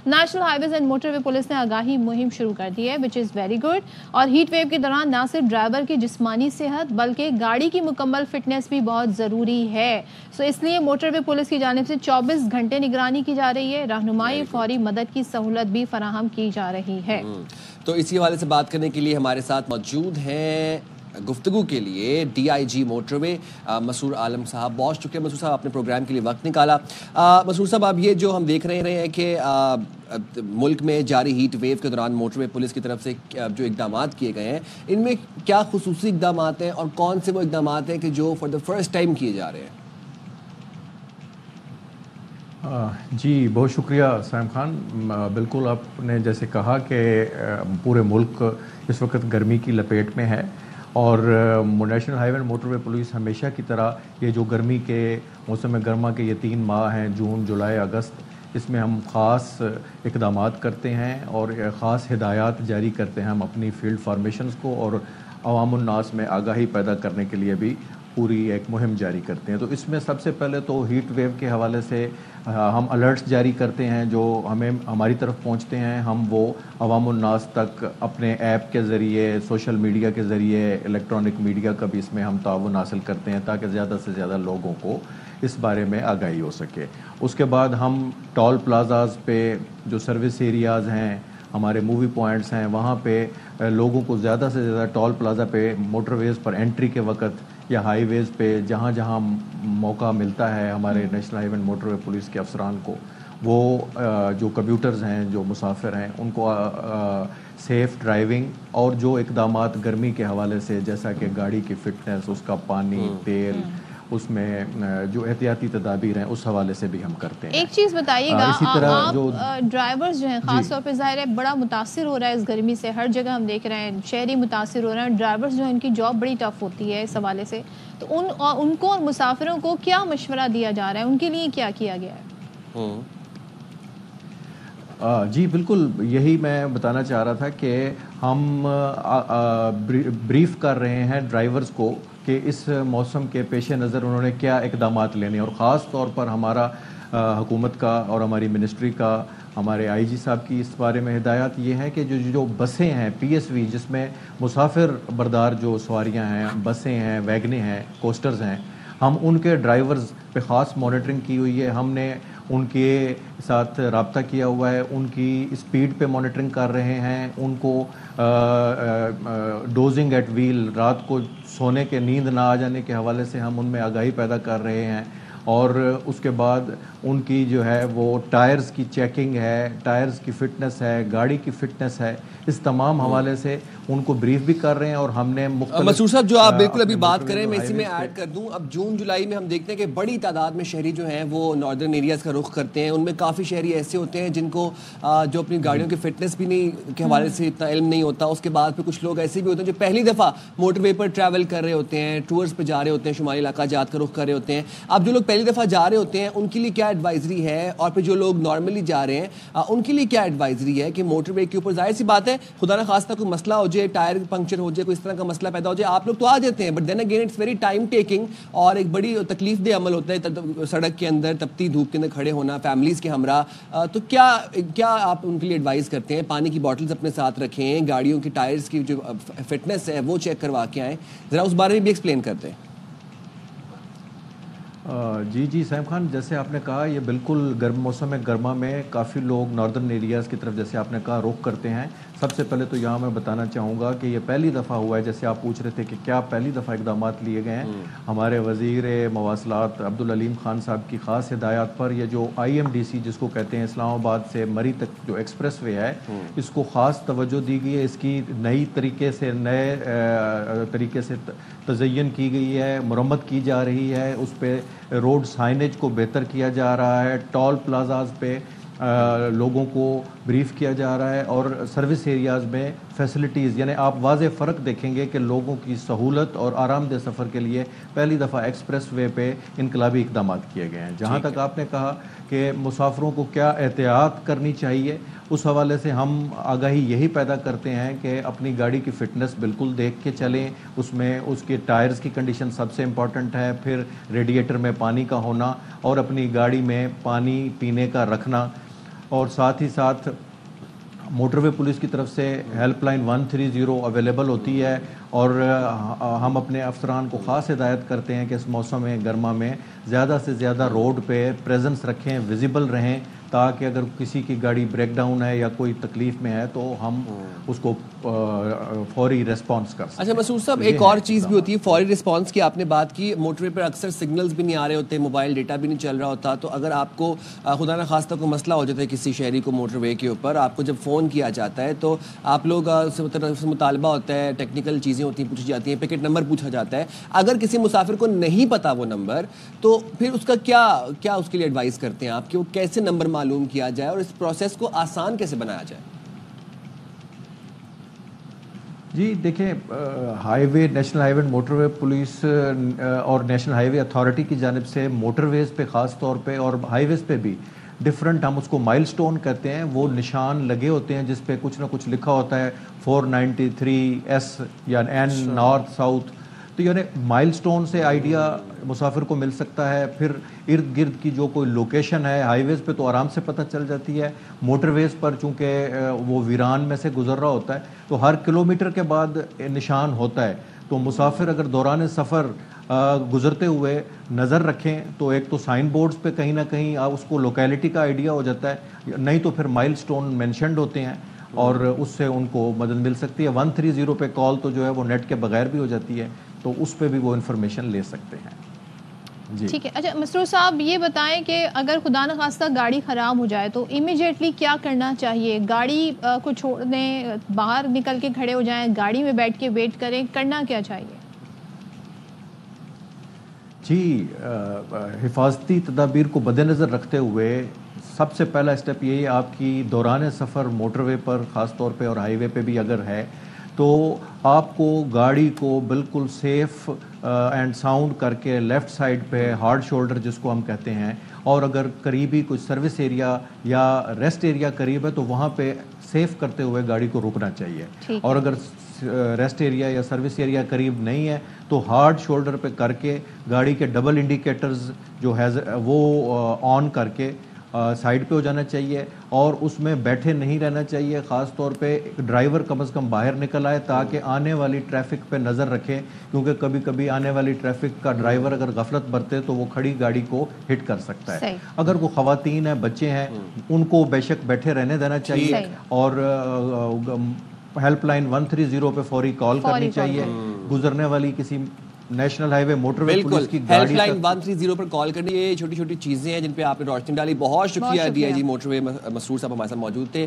National high ways and motor way police نے آگاہی مہم شروع کر دی ہے وچ از ویری گڈ. اور ہیٹ ویو کے دوران نہ صرف ڈرائیور کی جسمانی صحت بلکہ گاڑی کی مکمل فٹنس بھی بہت ضروری ہے. سو اس لیے موٹر وے پولیس کی جانب سے 24 گھنٹے نگرانی کی جا رہی ہے. رہنمائی فوری مدد کی سہولت بھی فراہم کی جا رہی ہے. تو اسی حوالے سے بات کرنے کے لیے ہمارے ساتھ موجود ہیں گفتگو کے لیے ڈی آئی جی موٹر وے مسرور عالم صاحب. بہت شکریہ مسرور صاحب، اپنے پروگرام کے لیے وقت نکالا. مسرور صاحب، اب یہ جو ہم دیکھ رہے ہیں کہ ملک میں جاری ہیٹ ویو کے دوران موٹر وے پولیس کی طرف سے جو اقدامات کیے گئے ہیں، ان میں کیا خصوصی اقدامات ہیں اور کون سے وہ اقدامات ہیں کہ جو فار دا فرسٹ ٹائم کیے جا رہے ہیں؟ جی بہت شکریہ سائم خان. بالکل آپ نے جیسے کہا کہ پورے ملک اس وقت گرمی کی لپیٹ میں ہے، اور نیشنل ہائی وے موٹر وے پولیس ہمیشہ کی طرح یہ جو گرمی کے موسم گرما کے یہ 3 ماہ ہیں، جون، جولائی، اگست، اس میں ہم خاص اقدامات کرتے ہیں اور خاص ہدایات جاری کرتے ہیں ہم اپنی فیلڈ فارمیشنز کو، اور عوام الناس میں آگاہی پیدا کرنے کے لیے بھی پوری ایک مہم جاری کرتے ہیں. تو اس میں سب سے پہلے تو ہیٹ ویو کے حوالے سے ہم الرٹس جاری کرتے ہیں جو ہماری طرف پہنچتے ہیں. ہم وہ عوام الناس تک اپنے ایپ کے ذریعے، سوشل میڈیا کے ذریعے، الیکٹرانک میڈیا کا بھی اس میں ہم تعاون حاصل کرتے ہیں تاکہ زیادہ سے زیادہ لوگوں کو اس بارے میں آگاہی ہو سکے. اس کے بعد ہم ٹول پلازاز پہ جو سروس ایریاز ہیں، ہمارے مووی پوائنٹس ہیں، وہاں پہ لوگوں کو زیادہ سے زیادہ ٹول پلازا پہ موٹر ویز پر انٹری کے وقت یا ہائی ویز پہ جہاں جہاں موقع ملتا ہے ہمارے نیشنل ہائی وے موٹر وے پولیس کے افسران کو، وہ جو کمیوٹرز ہیں، جو مسافر ہیں، ان کو سیف ڈرائیونگ اور جو اقدامات گرمی کے حوالے سے جیسا کہ گاڑی کی فٹنس، اس کا پانی، تیل، اس میں جو احتیاطی تدابیر ہیں، اس حوالے سے بھی ہم کرتے ہیں. ایک چیز بتائیے گا، آپ ڈرائیورز جو ہیں خاص طور پہ ظاہر ہے بڑا متاثر ہو رہا ہے اس گرمی سے، ہر جگہ ہم دیکھ رہے ہیں شہری متاثر ہو رہے ہیں. ڈرائیورز جو ہیں ان کی جاب بڑی ٹف ہوتی ہے اس حوالے سے، تو ان کو اور مسافروں کو کیا مشورہ دیا جا رہا ہے، ان کے لیے کیا کیا گیا ہے؟ جی بالکل، یہی میں بتانا چاہ رہا تھا کہ ہم بریف کر رہے ہیں ڈرائیورز کو کہ اس موسم کے پیش نظر انہوں نے کیا اقدامات لینے، اور خاص طور پر ہمارا حکومت کا اور ہماری منسٹری کا، ہمارے آئی جی صاحب کی اس بارے میں ہدایات یہ ہیں کہ جو بسیں ہیں پی ایس وی، جس میں مسافر بردار جو سواریاں ہیں، بسیں ہیں، ویگنیں ہیں، کوسٹرز ہیں، ہم ان کے ڈرائیورز پہ خاص مانیٹرنگ کی ہوئی ہے. ہم نے ان کے ساتھ رابطہ کیا ہوا ہے، ان کی اسپیڈ پہ مانیٹرنگ کر رہے ہیں، ان کو ڈوزنگ ایٹ ویل، رات کو سونے کے نیند نہ آ جانے کے حوالے سے ہم ان میں آگاہی پیدا کر رہے ہیں. اور اس کے بعد ان کی جو ہے وہ ٹائرز کی چیکنگ ہے، ٹائرز کی فٹنس ہے، گاڑی کی فٹنس ہے، اس تمام حوالے سے ان کو بریف بھی کر رہے ہیں. اور ہم نے مسرور صاحب جو آپ بالکل ابھی بات کریں میں اسی میں ایڈ کر دوں، اب جون جولائی میں ہم دیکھتے ہیں کہ بڑی تعداد میں شہری جو ہیں وہ ناردرن ایریاز کا رخ کرتے ہیں. ان میں کافی شہری ایسے ہوتے ہیں جن کو جو اپنی گاڑیوں کی فٹنس بھی نہیں کے حوالے سے اتنا علم نہیں ہوتا. اس کے بعد پھر کچھ لوگ ایسے بھی ہوتے ہیں جو پہلی دفعہ موٹر وے پر ٹریول کر رہے ہوتے ہیں، ٹورز پہ جا رہے ہوتے ہیں، شمالی علاقہ جات کا رخ کر رہے ہوتے ہیں. اب جو لوگ پہلی دفعہ جا رہے ہوتے ہیں ان کے لیے کیا ایڈوائزری ہے، اور پھر جو لوگ نارملی جا رہے ہیں ان کے لیے کیا ایڈوائزری ہے کہ موٹر وے کے اوپر ظاہر سی بات ہے خدا نہ خواستہ کوئی مسئلہ ہو جائے، ٹائر پنکچر ہو جائے، کوئی اس طرح کا مسئلہ پیدا ہو جائے، آپ لوگ تو آ جاتے ہیں، but then again it's very time taking اور ایک بڑی تکلیف دہ عمل ہوتا ہے سڑک کے اندر تپتی دھوپ کے اندر کھڑے ہونا فیملیز کے ہمراہ. تو کیا آپ ان کے لیے ایڈوائز کرتے ہیں؟ پانی کی باٹلز اپنے ساتھ رکھیں، گاڑیوں کی ٹائرز کی جو فٹنس ہے وہ چیک کروا کے آئیں، ذرا اس بارے میں بھی ایکسپلین کرتے ہیں. جی سیم خان، جیسے آپ نے کہا یہ بالکل موسم گرما میں کافی لوگ ناردرن ایریاز کی طرف جیسے آپ نے کہا رخ کرتے ہیں. سب سے پہلے تو یہاں میں بتانا چاہوں گا کہ یہ پہلی دفعہ ہوا ہے، جیسے آپ پوچھ رہے تھے کہ کیا پہلی دفعہ اقدامات لیے گئے ہیں. ہمارے وزیر مواصلات عبدالعلیم خان صاحب کی خاص ہدایات پر یہ جو آئی ایم ڈی سی جس کو کہتے ہیں اسلام آباد سے مری تک جو ایکسپریس وے ہے، اس کو خاص توجہ دی گئی ہے. اس کی نئے طریقے سے تزئین کی گئی ہے، مرمت کی جا رہی ہے، اس پہ روڈ سائنیج کو بہتر کیا جا رہا ہے، ٹول پلازاز پہ لوگوں کو بریف کیا جا رہا ہے، اور سروس ایریاز میں فیسلٹیز، یعنی آپ واضح فرق دیکھیں گے کہ لوگوں کی سہولت اور آرام دہ سفر کے لیے پہلی دفعہ ایکسپریس وے پہ انقلابی اقدامات کیے گئے ہیں. جہاں تک آپ نے کہا کہ مسافروں کو کیا احتیاط کرنی چاہیے، اس حوالے سے ہم آگاہی یہی پیدا کرتے ہیں کہ اپنی گاڑی کی فٹنس بالکل دیکھ کے چلیں. اس میں اس کے ٹائرز کی کنڈیشن سب سے امپورٹنٹ ہے، پھر ریڈیٹر میں پانی کا ہونا اور اپنی گاڑی میں پانی پینے کا رکھنا. اور ساتھ ہی ساتھ موٹر وے پولیس کی طرف سے ہیلپ لائن 130 اویلیبل ہوتی ہے، اور ہم اپنے افسران کو خاص ہدایت کرتے ہیں کہ اس موسم گرما میں زیادہ سے زیادہ روڈ پہ پریزنس رکھیں، ویزیبل رہیں، تاکہ اگر کسی کی گاڑی بریک ڈاؤن ہے یا کوئی تکلیف میں ہے تو ہم اس کو فوری ریسپانس کر سکیں۔ اچھا مسرور صاحب، ایک اور چیز بھی ہوتی ہے فوری ریسپانس کی، آپ نے بات کی موٹر وے پر اکثر سگنلز بھی نہیں آ رہے ہوتے، موبائل ڈیٹا بھی نہیں چل رہا ہوتا، تو اگر آپ کو خدا نہ خواستہ کوئی مسئلہ ہو جاتا ہے کسی شہری کو موٹر وے کے اوپر، آپ کو جب فون کیا جاتا ہے تو آپ لوگ سے مطالبہ ہوتا ہے، ٹیکنیکل چیزیں ہوتی ہیں، پوچھی جاتی ہیں، ٹکٹ نمبر پوچھا جاتا ہے، اگر کسی مسافر کو نہیں پتا وہ نمبر، تو پھر اس کا کیا اس کے لیے ایڈوائز کرتے ہیں آپ کہ وہ کیسے نمبر معلوم کیا جائے اور اس پروسیس کو آسان کیسے بنایا جائے؟ جی دیکھیں، ہائی وے، نیشنل ہائی وے موٹر وے پولیس اور نیشنل ہائی وے اتھارٹی کی جانب سے موٹر ویز پہ خاص طور پہ اور ہائی ویز پہ بھی ڈفرنٹ، ہم اس کو مائل سٹون کہتے ہیں، وہ نشان لگے ہوتے ہیں جس پہ کچھ نہ کچھ لکھا ہوتا ہے 493S یا N نارتھ ساؤتھ، تو یعنی مائل سٹون سے آئیڈیا مسافر کو مل سکتا ہے۔ پھر ارد گرد کی جو کوئی لوکیشن ہے، ہائی ویز پہ تو آرام سے پتہ چل جاتی ہے، موٹر ویز پر چونکہ وہ ویران میں سے گزر رہا ہوتا ہے تو ہر کلومیٹر کے بعد نشان ہوتا ہے، تو مسافر اگر دوران سفر گزرتے ہوئے نظر رکھیں تو ایک تو سائن بورڈز پہ کہیں نہ کہیں اس کو لوکیلٹی کا آئیڈیا ہو جاتا ہے، نہیں تو پھر مائل سٹون مینشنڈ ہوتے ہیں اور اس سے ان کو مدد مل سکتی ہے۔ 130 پہ کال تو جو ہے وہ نیٹ کے بغیر بھی ہو جاتی ہے، تو اس پہ بھی وہ انفارمیشن لے سکتے ہیں۔ جی ٹھیک ہے۔ اچھا مسرور صاحب یہ بتائیں کہ اگر خدا نخواستہ گاڑی خراب ہو جائے تو امیجیٹلی کیا کرنا چاہیے؟ گاڑی کو چھوڑ دیں، باہر نکل کے کھڑے ہو جائیں، گاڑی میں بیٹھ کے ویٹ کریں، کرنا کیا چاہیے؟ جی، حفاظتی تدابیر کو مد نظر رکھتے ہوئے سب سے پہلا اسٹیپ یہی ہے، آپ کی دوران سفر موٹر وے پر خاص طور پہ اور ہائی وے پہ بھی اگر ہے تو آپ کو گاڑی کو بالکل سیف اینڈ ساؤنڈ کر کے لیفٹ سائڈ پہ ہارڈ شولڈر جس کو ہم کہتے ہیں، اور اگر قریبی کوئی سروس ایریا یا ریسٹ ایریا قریب ہے تو وہاں پہ سیف کرتے ہوئے گاڑی کو روکنا چاہیے، اور اگر ریسٹ ایریا یا سروس ایریا قریب نہیں ہے تو ہارڈ شولڈر پہ کر کے گاڑی کے ڈبل انڈیکیٹرز جو ہے وہ آن کر کے سائڈ پہ ہو جانا چاہیے، اور اس میں بیٹھے نہیں رہنا چاہیے۔ خاص طور پہ ڈرائیور کم از کم باہر نکل آئے تاکہ آنے والی ٹریفک پہ نظر رکھیں، کیونکہ کبھی کبھی آنے والی ٹریفک کا ڈرائیور اگر غفلت برتے تو وہ کھڑی گاڑی کو ہٹ کر سکتا ہے۔ اگر کوئی خواتین ہیں، بچے ہیں، ان کو بے شک بیٹھے رہنے دینا چاہیے، اور ہیلپ لائن 130 پہ فوری کال کرنی چاہیے۔ گزرنے والی کسی نیشنل ہائی وے موٹر وے پولیس کی ہیلپ لائن 130 پر کال کرنی، یہ چھوٹی چھوٹی چیزیں ہیں جن پہ آپ نے روشنی ڈالی۔ بہت شکریہ ڈی آئی جی موٹر وے مسرور صاحب ہمارے ساتھ موجود تھے۔